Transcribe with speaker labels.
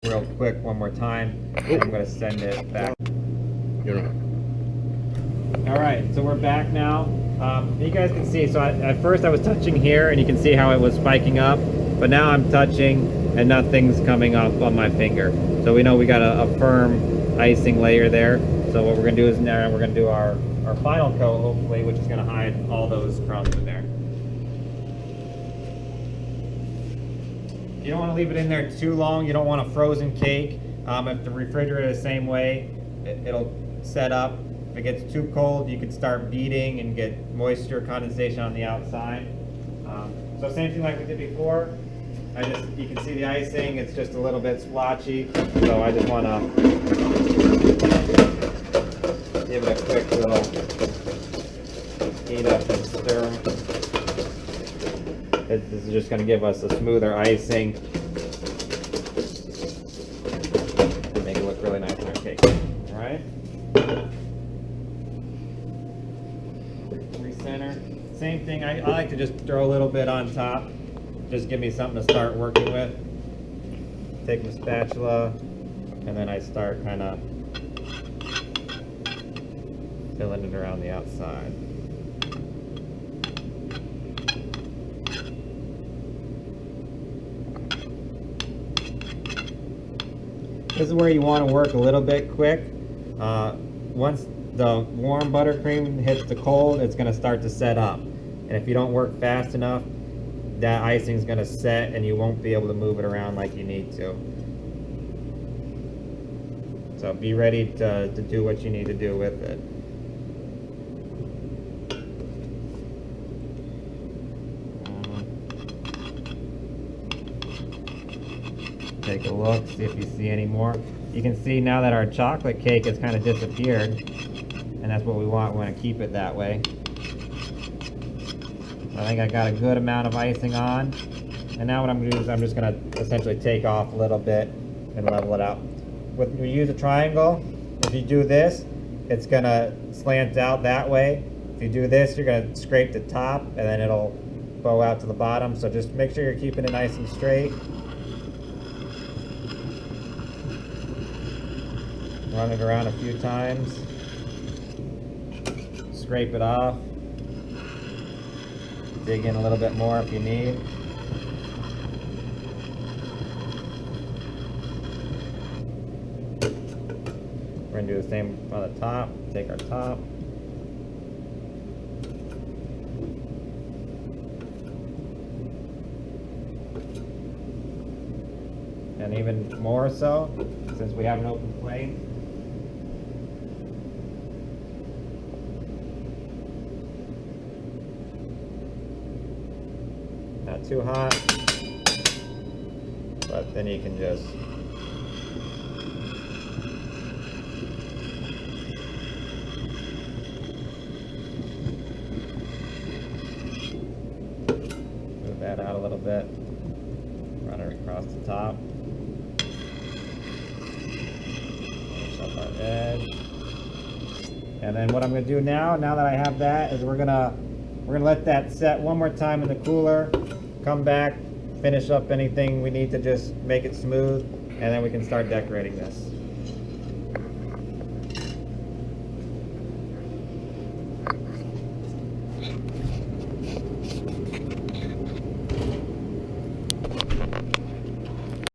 Speaker 1: real quick one more time, and I'm going to send it back. All right, so we're back now. You guys can see, so at first I was touching here, and you can see how it was spiking up, but now I'm touching, and nothing's coming off on my finger. So we know we got a firm icing layer there. So what we're going to do is now we're going to do our final coat, hopefully, which is going to hide all those crumbs in there. You don't want to leave it in there too long. You don't want a frozen cake. If the refrigerator is the same way, it'll set up. If it gets too cold, you can start beating and get moisture condensation on the outside. So same thing like we did before. You can see the icing, it's just a little bit splotchy. So I just want to give it a quick little heat up and stir. This is just going to give us a smoother icing. Make it look really nice on our cake. All right. Recenter. Same thing. I like to just throw a little bit on top. Just give me something to start working with. Take my spatula, and then I start kind of filling it around the outside. This is where you want to work a little bit quick. Once the warm buttercream hits the cold, it's going to start to set up. And if you don't work fast enough, that icing is going to set and you won't be able to move it around like you need to. So be ready to do what you need to do with it. Take a look, see if you see any more. You can see now that our chocolate cake has kind of disappeared, and that's what we want. We want to keep it that way. So I think I got a good amount of icing on, and now what I'm going to do is I'm just going to essentially take off a little bit and level it out. When you use a triangle, if you do this, it's going to slant out that way. If you do this, you're going to scrape the top, and then it'll bow out to the bottom. So just make sure you're keeping it nice and straight. Run it around a few times, scrape it off, dig in a little bit more if you need. We're going to do the same on the top, take our top. And even more so, since we have an open flame. Not too hot, but then you can just move that out a little bit, run it across the top, finish up our edge, and then what I'm going to do now that I have that, is we're gonna let that set one more time in the cooler. Come back, finish up anything we need to just make it smooth, and then we can start decorating this.